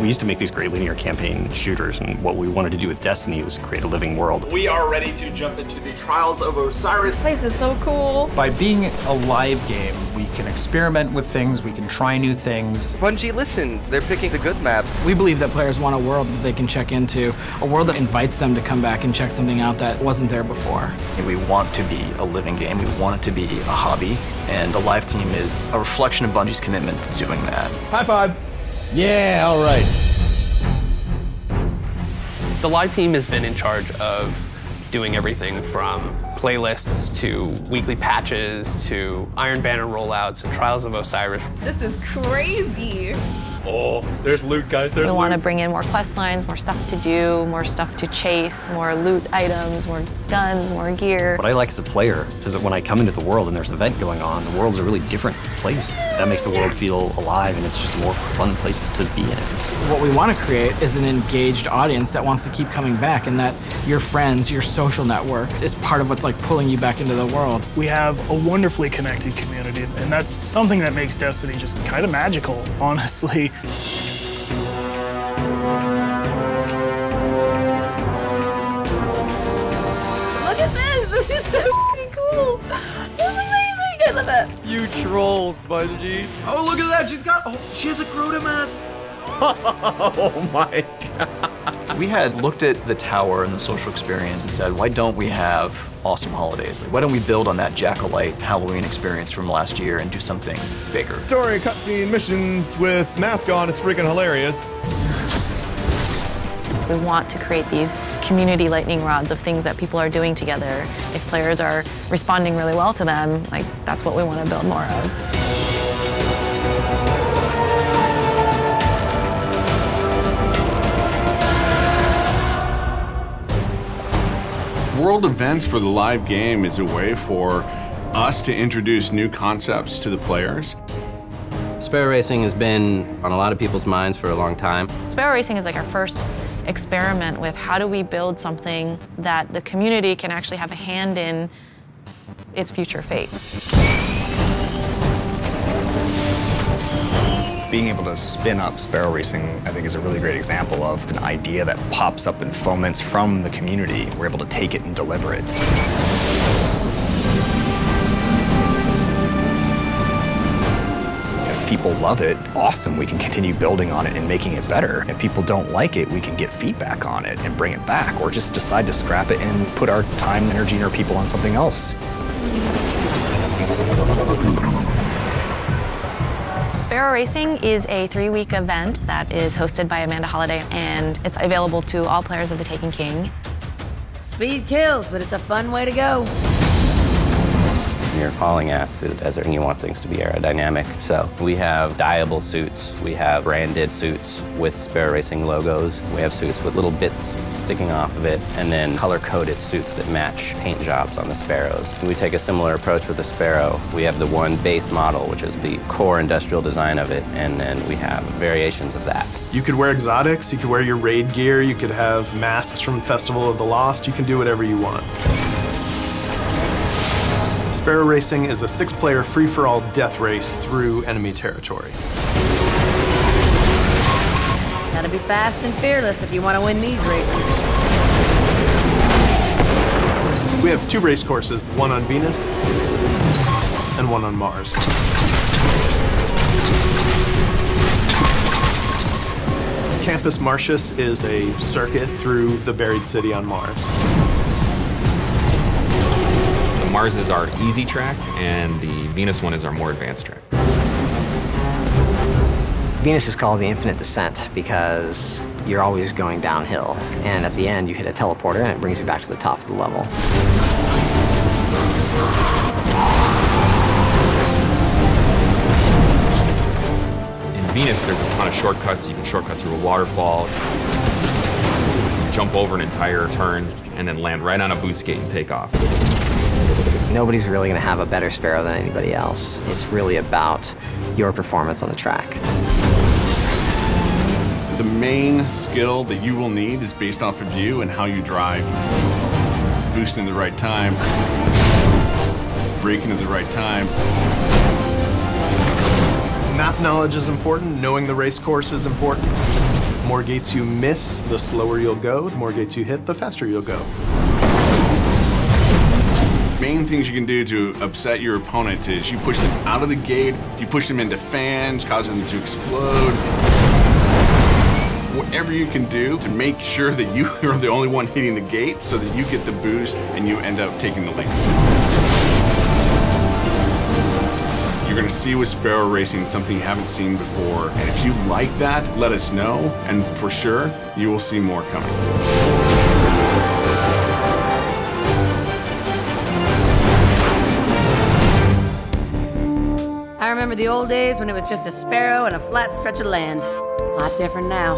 We used to make these great linear campaign shooters, and what we wanted to do with Destiny was create a living world. We are ready to jump into the Trials of Osiris. This place is so cool. By being a live game, we can experiment with things, we can try new things. Bungie listened. They're picking the good maps. We believe that players want a world that they can check into, a world that invites them to come back and check something out that wasn't there before. We want to be a living game. We want it to be a hobby, and the live team is a reflection of Bungie's commitment to doing that. High five. Yeah, all right. The live team has been in charge of doing everything from playlists to weekly patches to Iron Banner rollouts and Trials of Osiris. This is crazy. Oh, there's loot, guys. There's loot. We want to bring in more quest lines, more stuff to do, more stuff to chase, more loot items, more guns, more gear. What I like as a player is that when I come into the world and there's an event going on, the world's a really different place. That makes the world feel alive, and it's just a more fun place to be in. What we want to create is an engaged audience that wants to keep coming back, and that your friends, your social network, is part of what's like pulling you back into the world. We have a wonderfully connected community, and that's something that makes Destiny just kind of magical, honestly. Look at this! This is so cool! This is amazing! I love it! You trolls, Bungie. Oh, look at that! She has a Crota mask! Oh my god. We had looked at the tower and the social experience and said, why don't we have awesome holidays? Like, why don't we build on that Jack-o'-lite Halloween experience from last year and do something bigger? Story, cutscene, missions with mask on is freaking hilarious. We want to create these community lightning rods of things that people are doing together. If players are responding really well to them, like, that's what we want to build more of. World events for the live game is a way for us to introduce new concepts to the players. Sparrow Racing has been on a lot of people's minds for a long time. Sparrow Racing is like our first experiment with how do we build something that the community can actually have a hand in its future fate. Being able to spin up Sparrow Racing, I think, is a really great example of an idea that pops up and foments from the community. We're able to take it and deliver it. If people love it, awesome, we can continue building on it and making it better. If people don't like it, we can get feedback on it and bring it back, or just decide to scrap it and put our time, energy, and our people on something else. Sparrow Racing is a 3-week event that is hosted by Amanda Holliday, and it's available to all players of the Taken King. Speed kills, but it's a fun way to go. You're hauling ass through the desert and you want things to be aerodynamic. So we have dyeable suits, we have branded suits with Sparrow Racing logos, we have suits with little bits sticking off of it, and then color-coded suits that match paint jobs on the Sparrows. We take a similar approach with the Sparrow. We have the one base model, which is the core industrial design of it, and then we have variations of that. You could wear exotics, you could wear your raid gear, you could have masks from Festival of the Lost, you can do whatever you want. Sparrow Racing is a 6-player free-for-all death race through enemy territory. Gotta be fast and fearless if you want to win these races. We have 2 race courses, one on Venus and one on Mars. Campus Martius is a circuit through the buried city on Mars. Mars is our easy track, and the Venus one is our more advanced track. Venus is called the infinite descent because you're always going downhill, and at the end you hit a teleporter and it brings you back to the top of the level. In Venus, there's a ton of shortcuts. You can shortcut through a waterfall, jump over an entire turn, and then land right on a boost gate and take off. Nobody's really going to have a better Sparrow than anybody else. It's really about your performance on the track. The main skill that you will need is based off of you and how you drive. Boosting at the right time, braking at the right time. Map knowledge is important, knowing the race course is important. The more gates you miss, the slower you'll go. The more gates you hit, the faster you'll go. Main things you can do to upset your opponent is you push them out of the gate, you push them into fans, cause them to explode. Whatever you can do to make sure that you are the only one hitting the gate so that you get the boost and you end up taking the lead. You're gonna see with Sparrow Racing something you haven't seen before. And if you like that, let us know. And for sure, you will see more coming. I remember the old days when it was just a sparrow and a flat stretch of land. A lot different now.